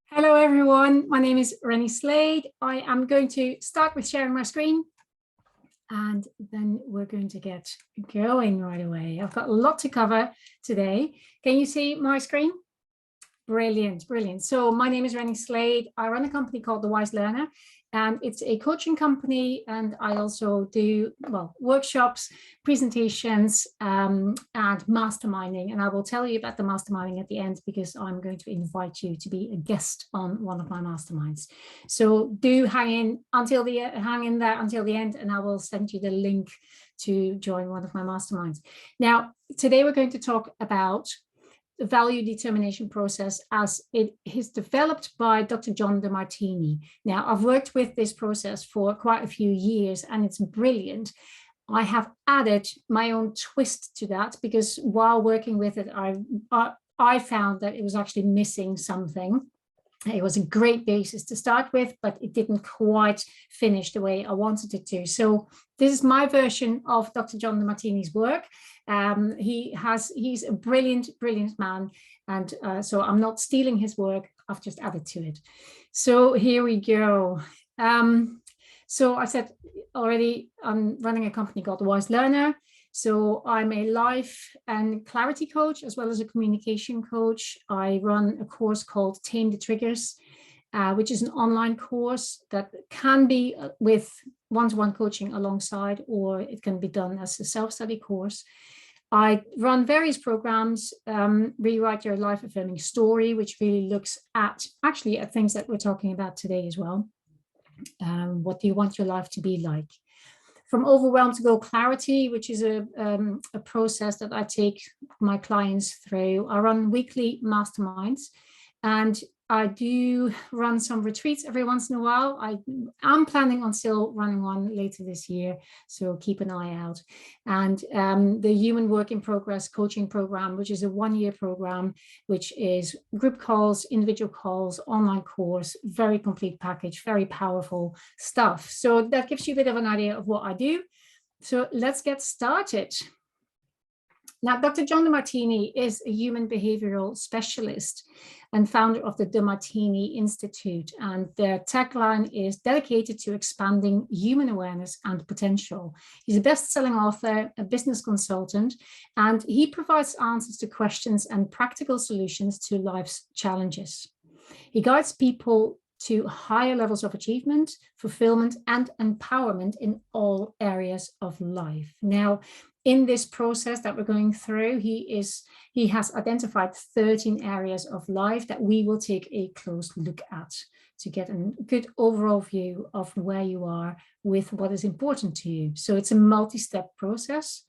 Hello everyone, my name is Renny Slade. I am going to start with sharing my screen and then we're going to get going right away. I've got a lot to cover today. Can you see my screen? Brilliant, brilliant. So my name is Renny Slade. I run a company called The Wise Learner, and it's a coaching company. And I also do, workshops, presentations, and masterminding. And I will tell you about the masterminding at the end because I'm going to invite you to be a guest on one of my masterminds. So do hang in there until the end, and I will send you the link to join one of my masterminds. Now, today we're going to talk about the value determination process as it is developed by Dr. John Demartini. Now, I've worked with this process for quite a few years and it's brilliant. I have added my own twist to that because while working with it, I found that it was actually missing something. It was a great basis to start with, but it didn't quite finish the way I wanted it to. So this is my version of Dr. John Demartini's work. He's a brilliant man. And so I'm not stealing his work. I've just added to it. So here we go. So I said already, I'm running a company called The Wise Learner. So I'm a life and clarity coach, as well as a communication coach. I run a course called Tame the Triggers, which is an online course that can be with one-to-one coaching alongside, or it can be done as a self-study course. I run various programs, Rewrite Your Life Affirming Story, which really looks at things that we're talking about today as well. What do you want your life to be like? From overwhelmed to go clarity, which is a process that I take my clients through. I run weekly masterminds and I do run some retreats every once in a while. I'm planning on still running one later this year, so keep an eye out. And the Human Work in Progress coaching program, which is a one-year program, which is group calls, individual calls, online course, very complete package, very powerful stuff. So that gives you a bit of an idea of what I do. So let's get started. Now, Dr. John Demartini is a human behavioral specialist and founder of the Demartini Institute. And their tagline is dedicated to expanding human awareness and potential. He's a best-selling author, a business consultant, and he provides answers to questions and practical solutions to life's challenges. He guides people to higher levels of achievement, fulfillment, and empowerment in all areas of life. Now, in this process that we're going through, he has identified 13 areas of life that we will take a close look at to get a good overall view of where you are with what is important to you. So it's a multi-step process.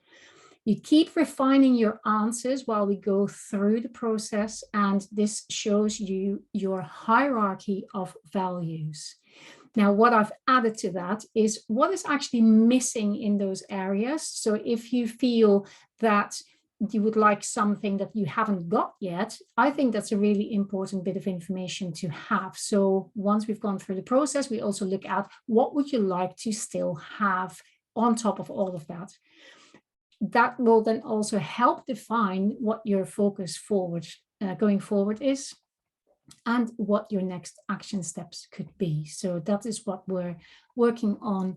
You keep refining your answers while we go through the process, and this shows you your hierarchy of values. Now, what I've added to that is what is actually missing in those areas. So if you feel that you would like something that you haven't got yet, I think that's a really important bit of information to have. So once we've gone through the process, we also look at what would you like to still have on top of all of that. That will then also help define what your focus going forward is, and what your next action steps could be. So that is what we're working on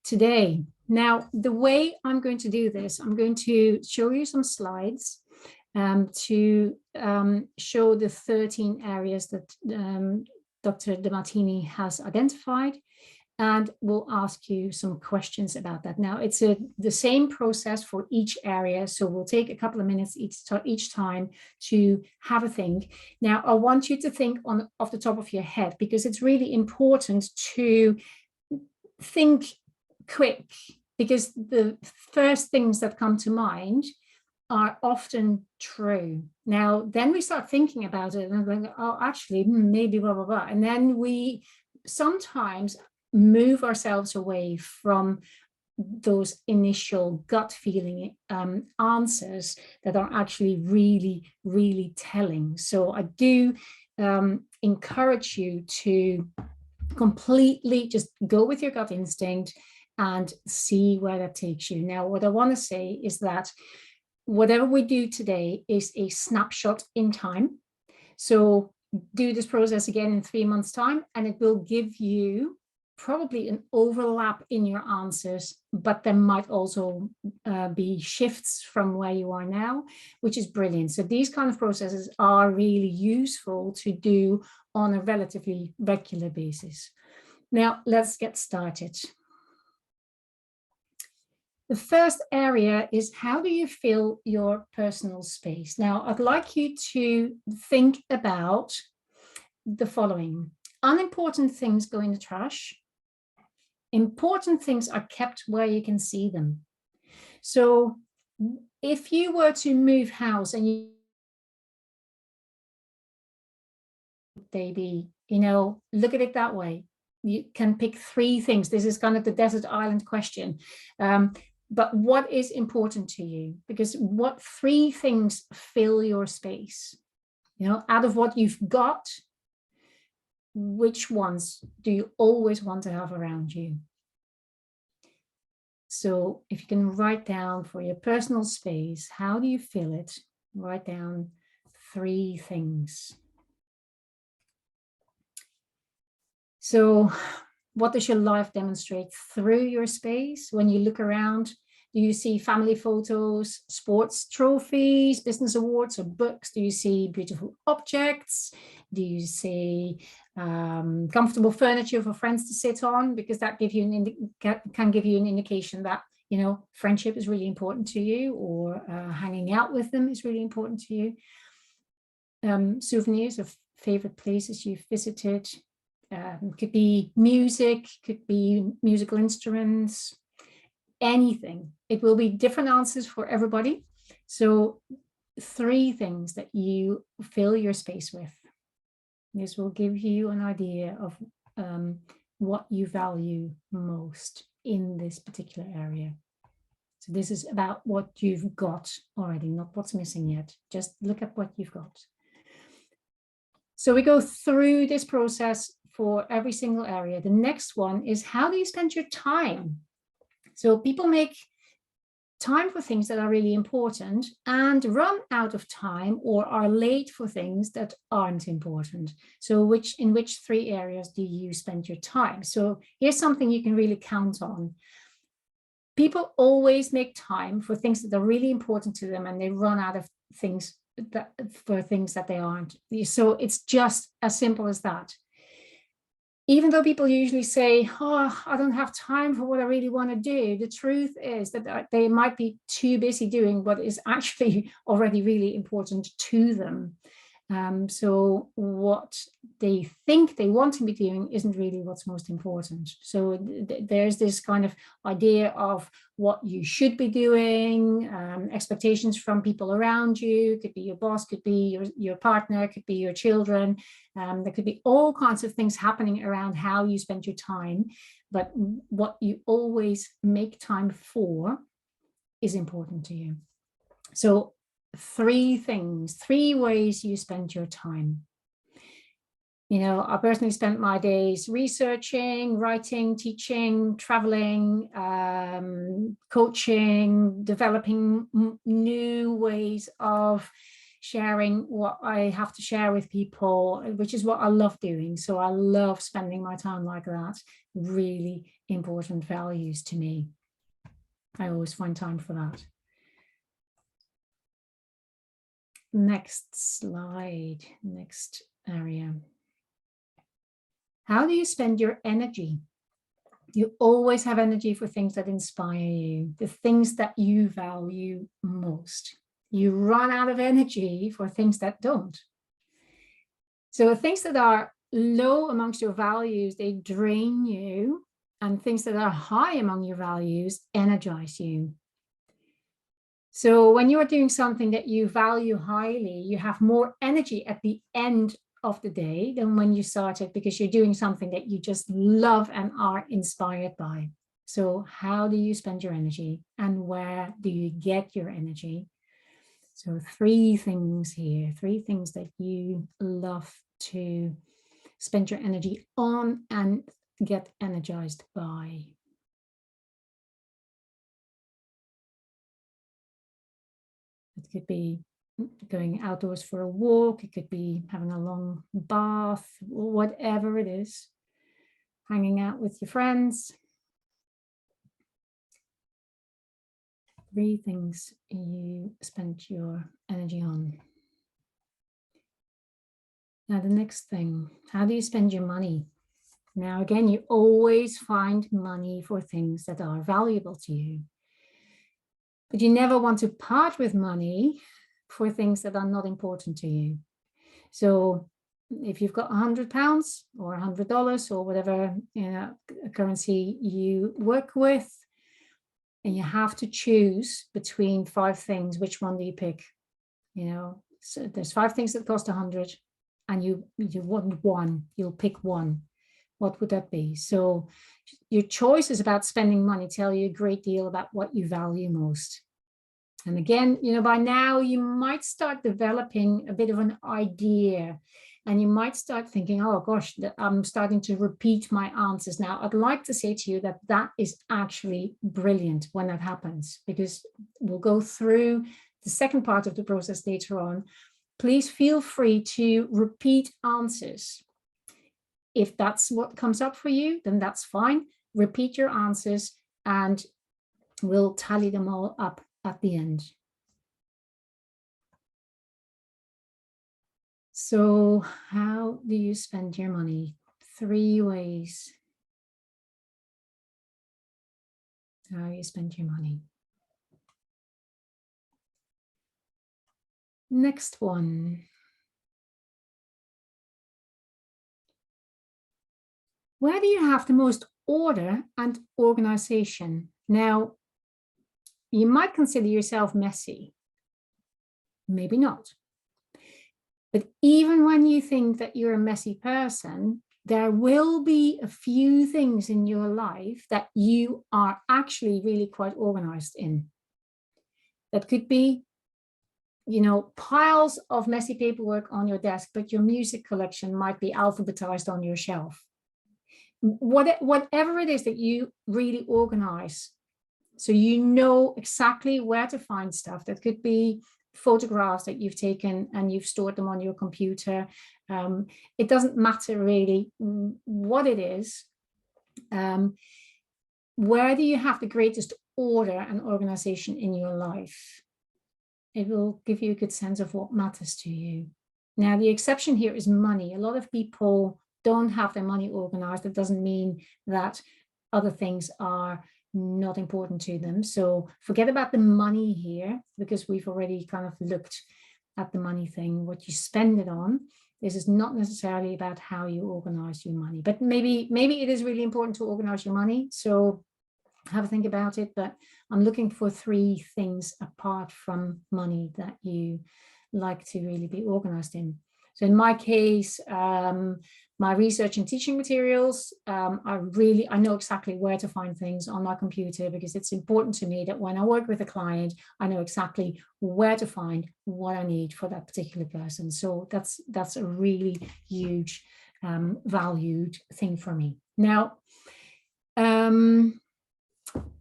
today. Now, the way I'm going to do this, I'm going to show you some slides to show the 13 areas that Dr. Demartini has identified, and we'll ask you some questions about that. Now, it's the same process for each area, so we'll take a couple of minutes each time to have a think. Now, I want you to think off the top of your head, because it's really important to think quick, because the first things that come to mind are often true. Now, then we start thinking about it and like, oh, actually, maybe blah, blah, blah. And then we sometimes move ourselves away from those initial gut feeling answers that are actually really, really telling. So I do encourage you to completely just go with your gut instinct and see where that takes you. Now, what I want to say is that whatever we do today is a snapshot in time. So do this process again in 3 months' time, and it will give you probably an overlap in your answers, but there might also be shifts from where you are now, which is brilliant. So these kind of processes are really useful to do on a relatively regular basis. Now, let's get started. The first area is, how do you fill your personal space? Now, I'd like you to think about the following. Unimportant things go in the trash. Important things are kept where you can see them. So if you were to move house and look at it that way. You can pick 3 things. This is kind of the desert island question. But what is important to you? Because what 3 things fill your space? Out of what you've got, which ones do you always want to have around you? So if you can write down for your personal space, how do you fill it? Write down 3 things. So what does your life demonstrate through your space? When you look around, do you see family photos, sports trophies, business awards, or books? Do you see beautiful objects? Do you see comfortable furniture for friends to sit on? Because that can give you an indication that friendship is really important to you, or hanging out with them is really important to you. Souvenirs of favorite places you've visited. Could be music, could be musical instruments, anything. It will be different answers for everybody. So 3 things that you fill your space with. This will give you an idea of what you value most in this particular area. So this is about what you've got already, not what's missing yet. Just look at what you've got. So we go through this process for every single area. The next one is, how do you spend your time? So people make time for things that are really important and run out of time or are late for things that aren't important. So in which 3 areas do you spend your time? So here's something you can really count on. People always make time for things that are really important to them, and they run out of things for things that they aren't. So it's just as simple as that. Even though people usually say, oh, I don't have time for what I really want to do, the truth is that they might be too busy doing what is actually already really important to them. So what they think they want to be doing isn't really what's most important. So there's this kind of idea of what you should be doing, expectations from people around you. Could be your boss, could be your partner, could be your children. There could be all kinds of things happening around how you spend your time. But what you always make time for is important to you. So 3 things, 3 ways you spend your time. I personally spent my days researching, writing, teaching, traveling, coaching, developing new ways of sharing what I have to share with people, which is what I love doing. So I love spending my time like that. Really important values to me. I always find time for that. Next slide, next area. How do you spend your energy? You always have energy for things that inspire you, the things that you value most. You run out of energy for things that don't. So things that are low amongst your values, they drain you, and things that are high among your values energize you. So when you are doing something that you value highly, you have more energy at the end of the day than when you started, because you're doing something that you just love and are inspired by. So how do you spend your energy, and where do you get your energy? So 3 things here, 3 things that you love to spend your energy on and get energized by. It could be going outdoors for a walk. It could be having a long bath, whatever it is, hanging out with your friends. 3 things you spend your energy on. Now, the next thing, how do you spend your money? Now, again, you always find money for things that are valuable to you. But you never want to part with money for things that are not important to you. So if you've got £100 or $100 or whatever currency you work with, and you have to choose between 5 things, which one do you pick? So there's 5 things that cost 100, and you want one, you'll pick one. What would that be? So your choices about spending money tell you a great deal about what you value most. And again, by now you might start developing a bit of an idea, and you might start thinking, oh gosh, I'm starting to repeat my answers now. I'd like to say to you that that is actually brilliant when that happens, because we'll go through the second part of the process later on. Please feel free to repeat answers. If that's what comes up for you, then that's fine. Repeat your answers and we'll tally them all up at the end. So how do you spend your money? 3 ways how you spend your money. Next one. Where do you have the most order and organization? Now, you might consider yourself messy. Maybe not. But even when you think that you're a messy person, there will be a few things in your life that you are actually really quite organized in. That could be, piles of messy paperwork on your desk, but your music collection might be alphabetized on your shelf. Whatever it is that you really organize, so you know exactly where to find stuff. That could be photographs that you've taken and you've stored them on your computer. It doesn't matter really what it is. Where do you have the greatest order and organization in your life? It will give you a good sense of what matters to you. Now, the exception here is money. A lot of people don't have their money organized. It doesn't mean that other things are not important to them. So forget about the money here, because we've already kind of looked at the money thing, what you spend it on. This is not necessarily about how you organize your money, but maybe it is really important to organize your money. So have a think about it, but I'm looking for 3 things apart from money that you like to really be organized in. So in my case, my research and teaching materials, I know exactly where to find things on my computer, because it's important to me that when I work with a client, I know exactly where to find what I need for that particular person. So that's a really huge valued thing for me. Now,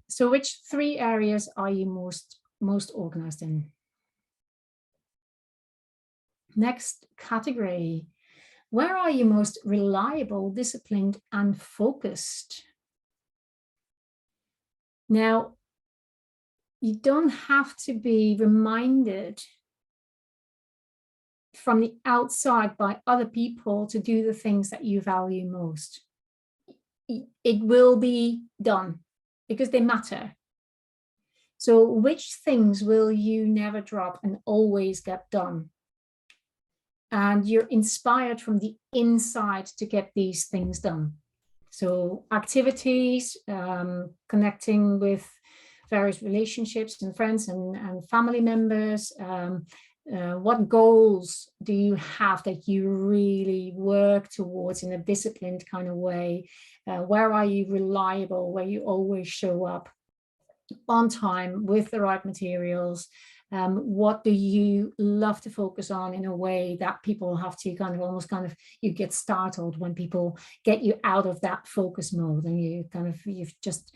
so which 3 areas are you most organized in? Next category. Where are you most reliable, disciplined, and focused? Now, you don't have to be reminded from the outside by other people to do the things that you value most. It will be done because they matter. So which things will you never drop and always get done? And you're inspired from the inside to get these things done. So activities, connecting with various relationships and friends and family members. What goals do you have that you really work towards in a disciplined kind of way? Where are you reliable, where you always show up on time with the right materials? What do you love to focus on in a way that people have to you get startled when people get you out of that focus mode and you've just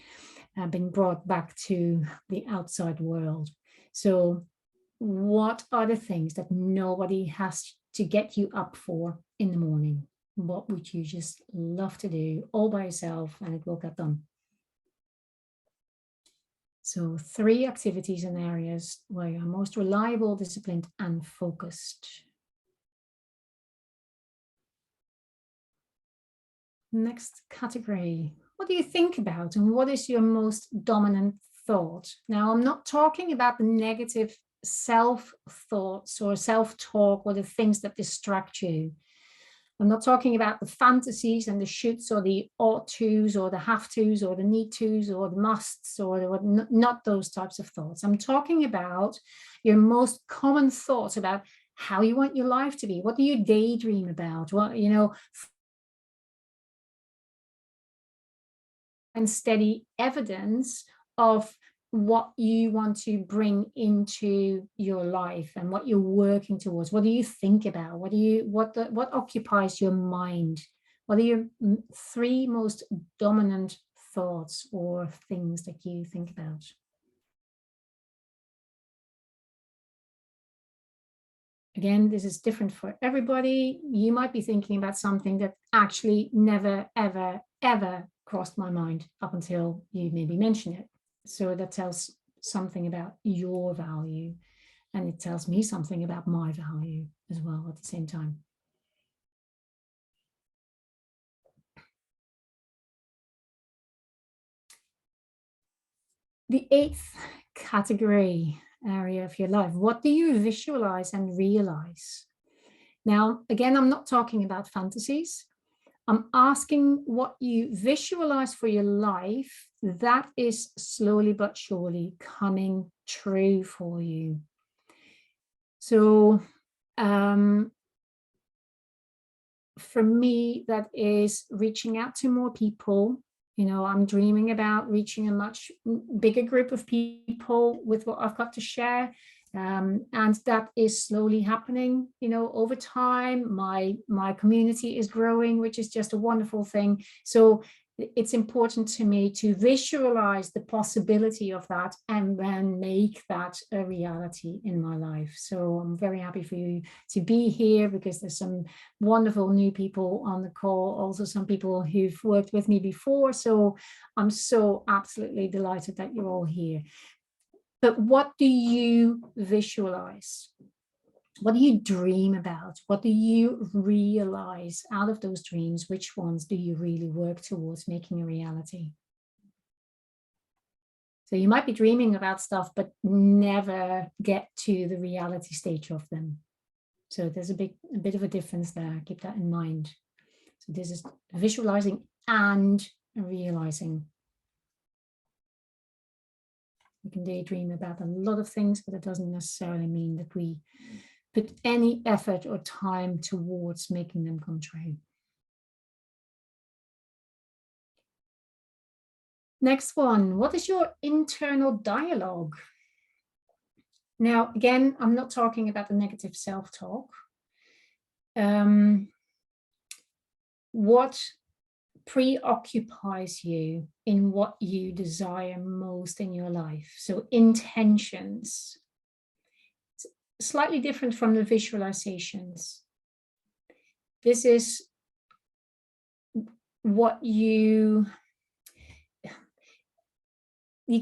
been brought back to the outside world. So what are the things that nobody has to get you up for in the morning? What would you just love to do all by yourself and it will get done? So 3 activities and areas where you're most reliable, disciplined, and focused. Next category. What do you think about and what is your most dominant thought? Now, I'm not talking about the negative self-thoughts or self-talk or the things that distract you. I'm not talking about the fantasies and the shoulds or the ought tos or the have tos or the need tos or the musts or not those types of thoughts. I'm talking about your most common thoughts about how you want your life to be. What do you daydream about? What, you know, and steady evidence of what you want to bring into your life and what you're working towards. What do you think about? What occupies your mind? What are your 3 most dominant thoughts or things that you think about? Again, this is different for everybody. You might be thinking about something that actually never, ever, ever crossed my mind up until you maybe mention it. So that tells something about your value, and it tells me something about my value as well at the same time. The 8th category area of your life. What do you visualize and realize? Now, again, I'm not talking about fantasies. I'm asking what you visualize for your life that is slowly but surely coming true for you. So for me, that is reaching out to more people. You know, I'm dreaming about reaching a much bigger group of people with what I've got to share. And that is slowly happening, you know, over time. My community is growing, which is just a wonderful thing. So it's important to me to visualize the possibility of that and then make that a reality in my life. So I'm very happy for you to be here because there's some wonderful new people on the call, also some people who've worked with me before. So I'm so absolutely delighted that you're all here. But what do you visualize? What do you dream about? What do you realize out of those dreams? Which ones do you really work towards making a reality? So you might be dreaming about stuff, but never get to the reality stage of them. So there's a bit of a difference there. Keep that in mind. So this is visualizing and realizing. We can daydream about a lot of things, but it doesn't necessarily mean that we put any effort or time towards making them come true. Next one, what is your internal dialogue? Now, again, I'm not talking about the negative self-talk. What preoccupies you in what you desire most in your life? So intentions. Slightly different from the visualizations. This is what you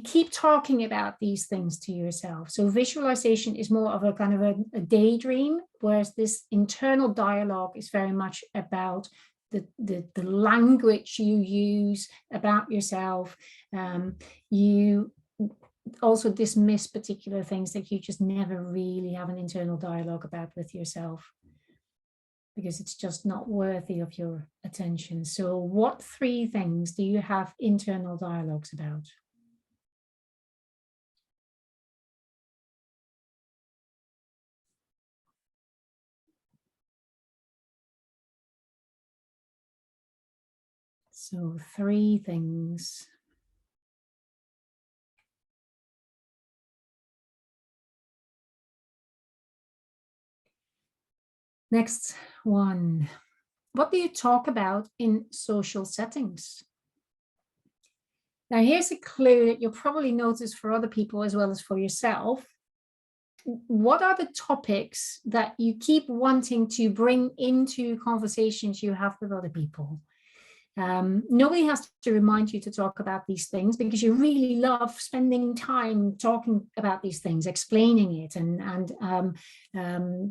keep talking about these things to yourself. So visualization is more of a kind of a daydream, whereas this internal dialogue is very much about the language you use about yourself. You also dismiss particular things that you just never really have an internal dialogue about with yourself because it's just not worthy of your attention. So what 3 things do you have internal dialogues about? So 3 things. Next one. What do you talk about in social settings? Now here's a clue that you'll probably notice for other people as well as for yourself. what are the topics that you keep wanting to bring into conversations you have with other people? Nobody has to remind you to talk about these things, because you really love spending time talking about these things, explaining it, and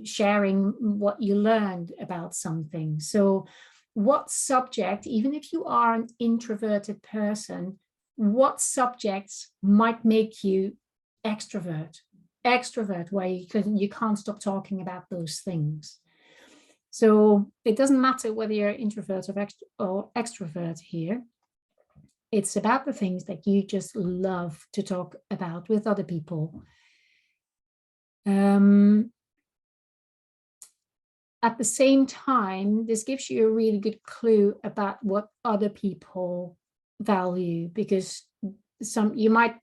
sharing what you learned about something. So what subject, even if you are an introverted person, what subjects might make you extrovert where you can't stop talking about those things? So it doesn't matter whether you're introvert or extrovert here. It's about the things that you just love to talk about with other people. At the same time, this gives you a really good clue about what other people value, because someone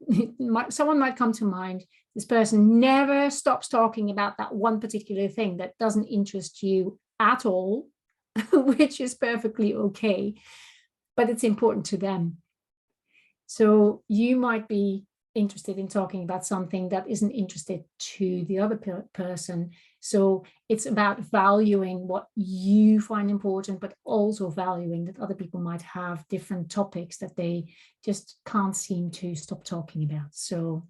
might come to mind. This person never stops talking about that one particular thing that doesn't interest you at all, which is perfectly okay, but it's important to them. So you might be interested in talking about something that isn't interested to the other person. So it's about valuing what you find important, but also valuing that other people might have different topics that they just can't seem to stop talking about. So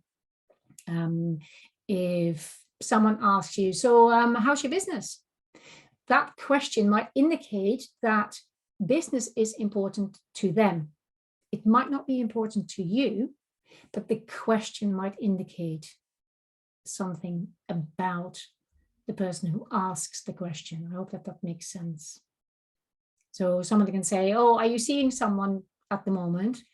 if someone asks you, so how's your business? That question might indicate that business is important to them. It might not be important to you, but the question might indicate something about the person who asks the question. I hope that that makes sense. So someone can say, oh, are you seeing someone at the moment?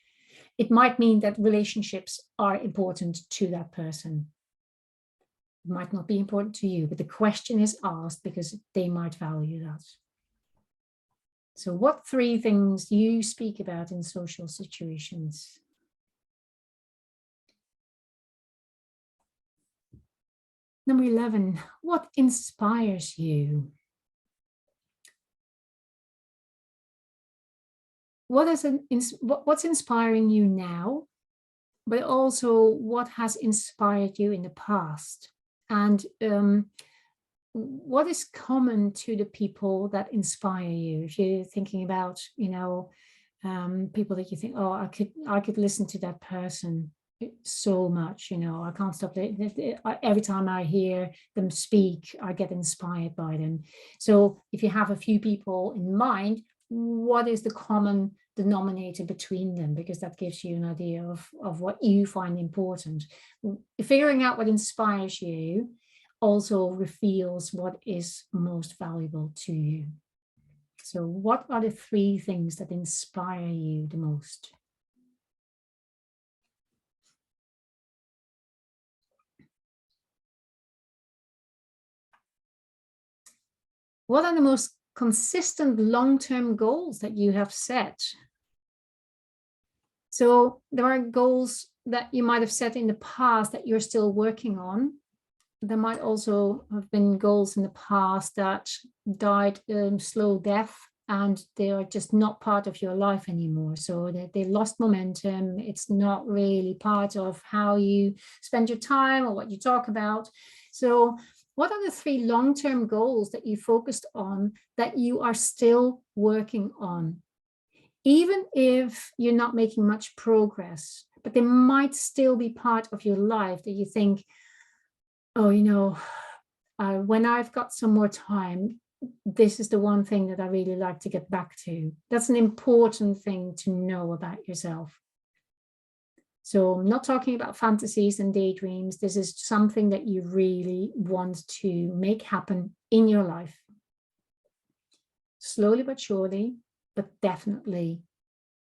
It might mean that relationships are important to that person. It might not be important to you, but the question is asked because they might value that. So what 3 things do you speak about in social situations? Number 11, what inspires you? What's inspiring you now, but also what has inspired you in the past? And what is common to the people that inspire you? If you're thinking about, people that you think, oh, I could listen to that person so much, I can't stop. Every time I hear them speak, I get inspired by them. So if you have a few people in mind, what is the common denominator between them? Because that gives you an idea of what you find important. Figuring out what inspires you also reveals what is most valuable to you. So what are the 3 things that inspire you the most? What are the most consistent long-term goals that you have set? So there are goals that you might have set in the past that you're still working on. There might also have been goals in the past that died slow death, and they are just not part of your life anymore. So they lost momentum. It's not really part of how you spend your time or what you talk about. So what are the 3 long-term goals that you focused on that you are still working on? Even if you're not making much progress, but they might still be part of your life that you think, oh, when I've got some more time, this is the one thing that I really like to get back to. That's an important thing to know about yourself. So I'm not talking about fantasies and daydreams. This is something that you really want to make happen in your life. Slowly but surely, but definitely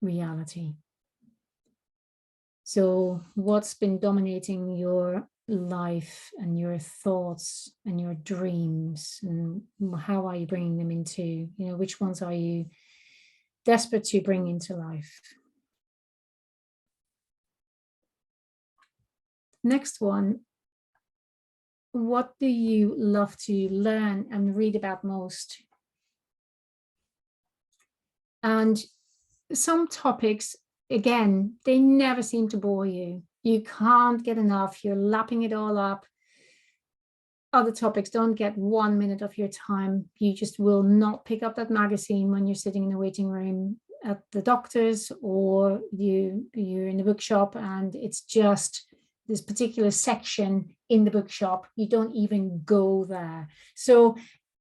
reality. So what's been dominating your life and your thoughts and your dreams, and how are you bringing them into, which ones are you desperate to bring into life? Next one, what do you love to learn and read about most? And some topics, again, they never seem to bore you. You can't get enough. You're lapping it all up. other topics don't get 1 minute of your time. You just will not pick up that magazine when you're sitting in the waiting room at the doctor's, or you're in the bookshop and it's just this particular section in the bookshop. You don't even go there. So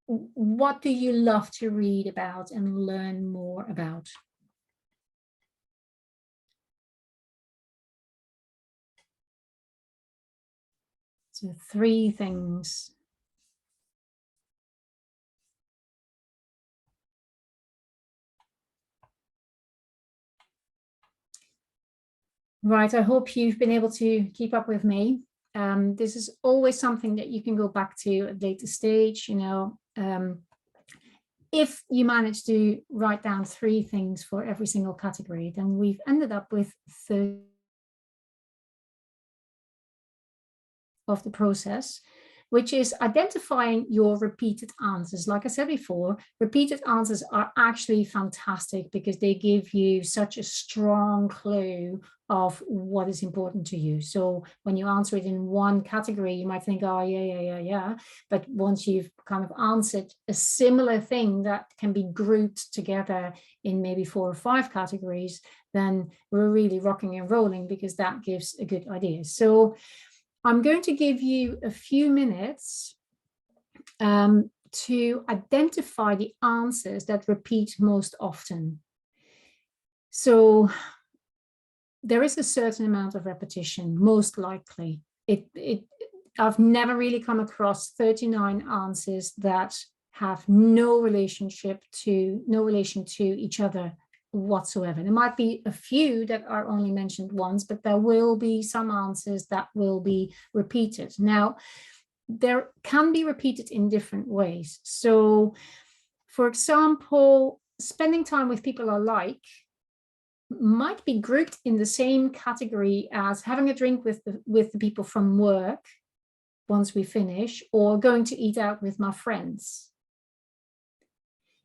what do you love to read about and learn more about? So 3 things. Right, I hope you've been able to keep up with me. This is always something that you can go back to at a later stage, you know. If you manage to write down 3 things for every single category, then we've ended up with 30 of the process, which is identifying your repeated answers. Like I said before, repeated answers are actually fantastic because they give you such a strong clue of what is important to you. So when you answer it in one category, you might think, oh, yeah. But once you've kind of answered a similar thing that can be grouped together in maybe 4 or 5 categories, then we're really rocking and rolling, because that gives a good idea. So I'm going to give you a few minutes to identify the answers that repeat most often. So there is a certain amount of repetition, most likely. I've never really come across 39 answers that have no relation to each other whatsoever. There might be a few that are only mentioned once, but there will be some answers that will be repeated. Now, there can be repeated in different ways. So, for example, spending time with people I like might be grouped in the same category as having a drink with the people from work once we finish, or going to eat out with my friends.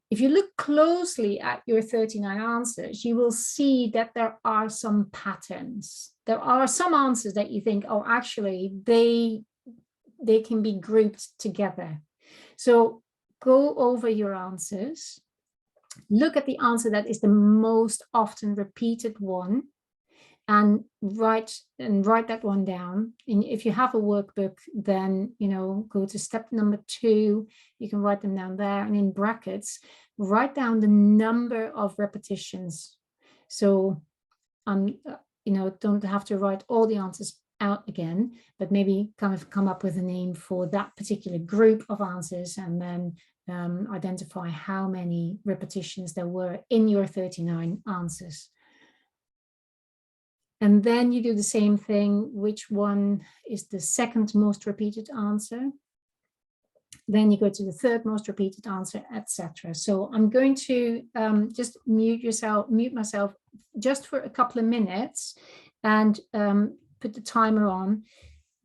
If you look closely at your 39 answers, you will see that there are some patterns. There are some answers that you think, oh, actually, they can be grouped together. So go over your answers, look at the answer that is the most often repeated one, and write that one down. And if you have a workbook, then, you know, go to step number 2. You can write them down there, and in brackets, write down the number of repetitions. So, you know, don't have to write all the answers out again, but maybe kind of come up with a name for that particular group of answers, and then identify how many repetitions there were in your 39 answers. And then you do the same thing. Which one is the second most repeated answer? Then you go to the third most repeated answer, etc. So I'm going to just mute myself just for a couple of minutes, and put the timer on.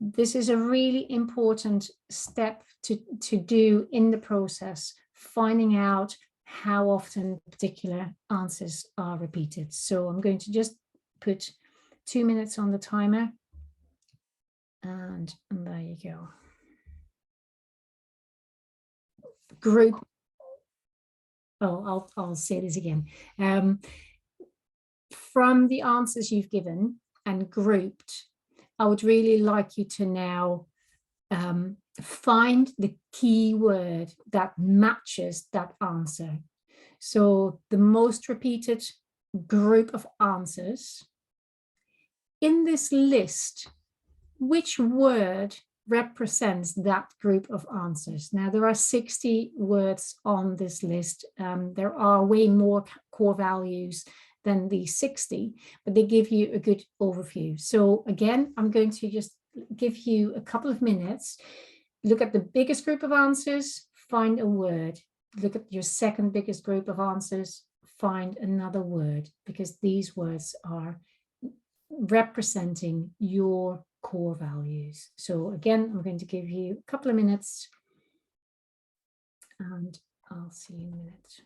This is a really important step to do in the process, finding out how often particular answers are repeated. So I'm going to just put 2 minutes on the timer, and there you go. Group. Oh, I'll say this again. From the answers you've given and grouped, I would really like you to now find the key word that matches that answer. So the most repeated group of answers. In this list, which word represents that group of answers? Now, there are 60 words on this list. There are way more core values than the 60, but they give you a good overview. So again, I'm going to just give you a couple of minutes. Look at the biggest group of answers, find a word. Look at your second biggest group of answers, find another word, because these words are representing your core values. So again, I'm going to give you a couple of minutes, and I'll see you in a minute.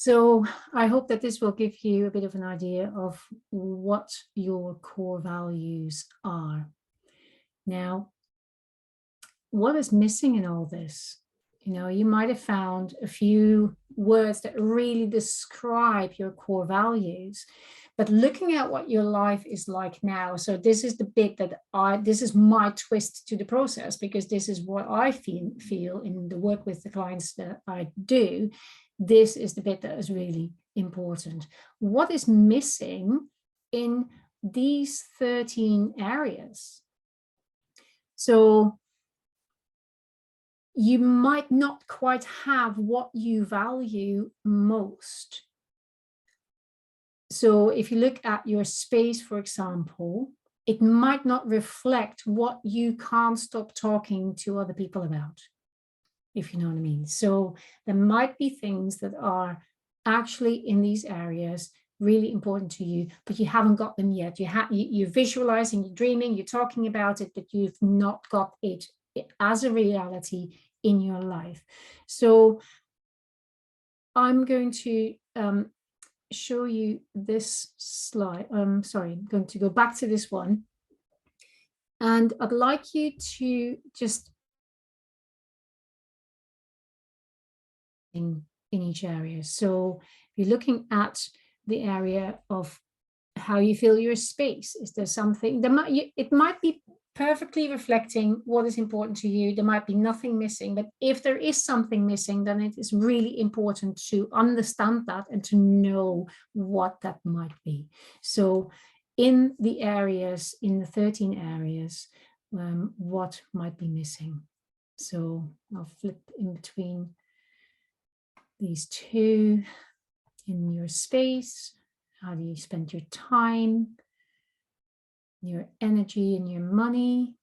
So I hope that this will give you a bit of an idea of what your core values are. Now, what is missing in all this? You know, you might have found a few words that really describe your core values, but looking at what your life is like now. So this is the bit that this is my twist to the process, because this is what I feel in the work with the clients that I do. This is the bit that is really important. What is missing in these 13 areas? So you might not quite have what you value most. So if you look at your space, for example, it might not reflect what you can't stop talking to other people about, if you know what I mean. So there might be things that are actually in these areas really important to you, but you haven't got them yet. You're visualizing, you're dreaming, you're talking about it, but you've not got it as a reality in your life. So I'm going to show you this slide. Sorry, I'm going to go back to this one. And I'd like you to just in each area. So you're looking at the area of how you feel your space. Is there something it might be perfectly reflecting what is important to you. There might be nothing missing, but if there is something missing, then it is really important to understand that and to know what that might be. So in the areas, in the 13 areas, what might be missing? So I'll flip in between these two. In your space, how do you spend your time, your energy and your money?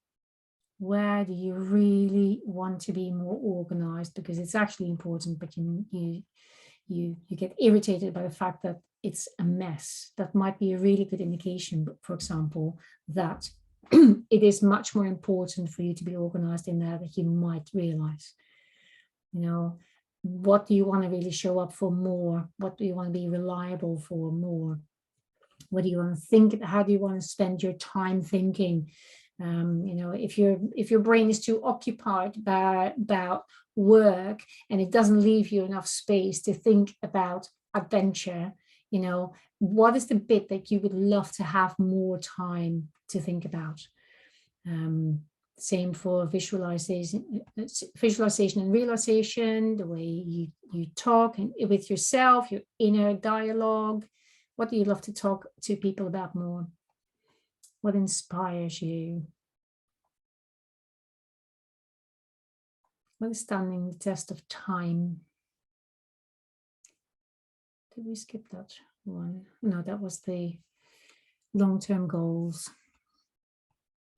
Where do you really want to be more organized? Because it's actually important, but you get irritated by the fact that it's a mess. That might be a really good indication, but for example, that it is much more important for you to be organized in there that you might realize. You know, what do you want to really show up for more? What do you want to be reliable for more? What do you want to think? How do you want to spend your time thinking? You know, if your brain is too occupied about work and it doesn't leave you enough space to think about adventure, you know, what is the bit that you would love to have more time to think about? Same for visualization and realization, the way you talk and with yourself, your inner dialogue. What do you love to talk to people about more? What inspires you? What is standing the test of time? Did we skip that one? No, that was the long-term goals.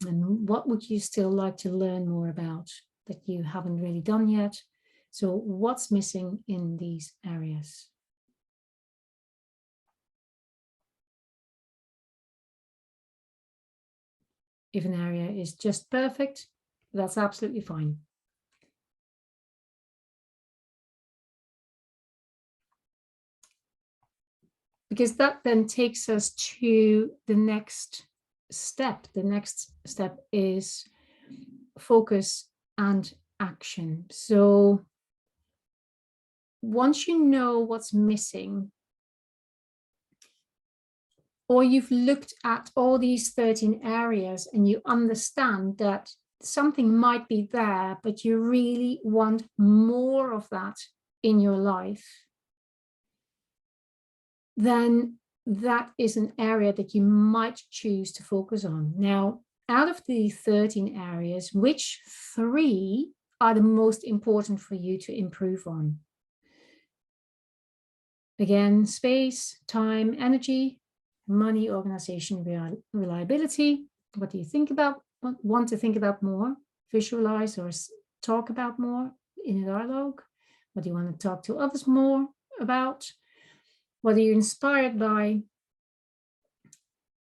And what would you still like to learn more about that you haven't really done yet? So what's missing in these areas? If an area is just perfect, that's absolutely fine. Because that then takes us to the next step. The next step is focus and action. So once you know what's missing, or you've looked at all these 13 areas and you understand that something might be there, but you really want more of that in your life, then that is an area that you might choose to focus on. Now, out of the 13 areas, which 3 are the most important for you to improve on? Again, space, time, energy, money, organization, reliability. What do you think about, want to think about more, visualize or talk about more in a dialogue? What do you want to talk to others more about? What are you inspired by?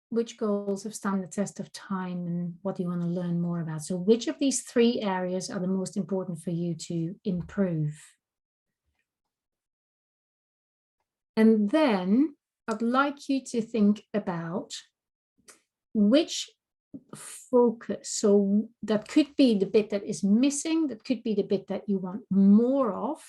Which goals have stood the test of time, and what do you want to learn more about? So which of these 3 areas are the most important for you to improve? And then I'd like you to think about which focus. So that could be the bit that is missing, that could be the bit that you want more of,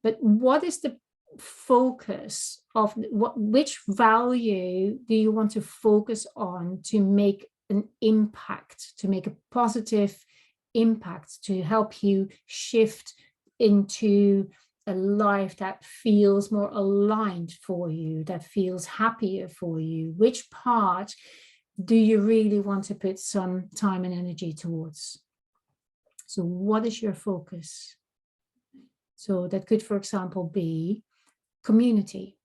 but what is the focus of which value do you want to focus on to make an impact, to make a positive impact, to help you shift into a life that feels more aligned for you, that feels happier for you? Which part do you really want to put some time and energy towards? So what is your focus? So that could, for example, be community.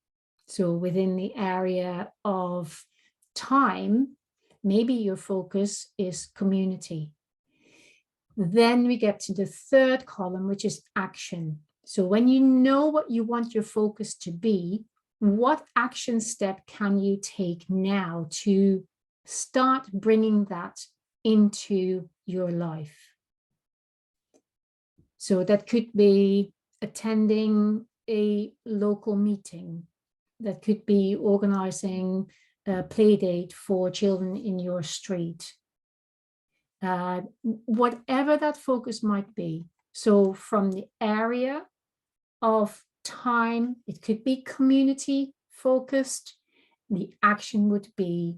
So within the area of time, maybe your focus is community. Then we get to the third column, which is action. So when you know what you want your focus to be, what action step can you take now to start bringing that into your life? So that could be attending a local meeting. That could be organizing a play date for children in your street. Whatever that focus might be. So from the area of time, it could be community focused. The action would be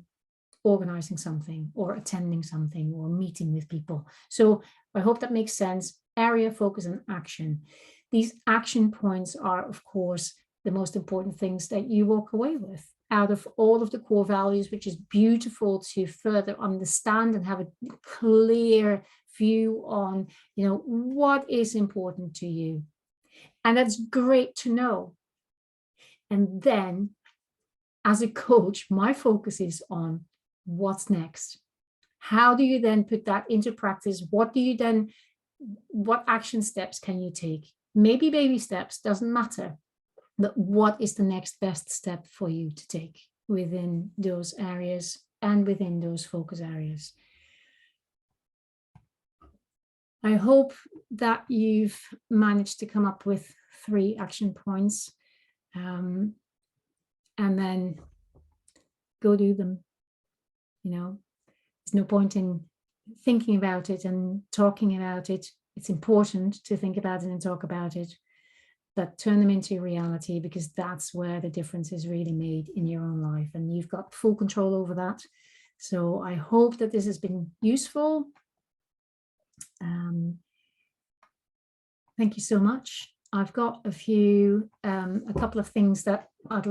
organizing something or attending something or meeting with people. So I hope that makes sense. Area, focus, and action. These action points are, of course, the most important things that you walk away with out of all of the core values, which is beautiful to further understand and have a clear view on, you know, what is important to you. And that's great to know. And then as a coach, my focus is on what's next. How do you then put that into practice? What action steps can you take? Maybe baby steps, doesn't matter. But what is the next best step for you to take within those areas and within those focus areas? I hope that you've managed to come up with 3 action points, and then go do them. You know, there's no point in thinking about it and talking about it. It's important to think about it and talk about it, but turn them into reality, because that's where the difference is really made in your own life, and you've got full control over that. So I hope that this has been useful. Thank you so much. I've got a couple of things that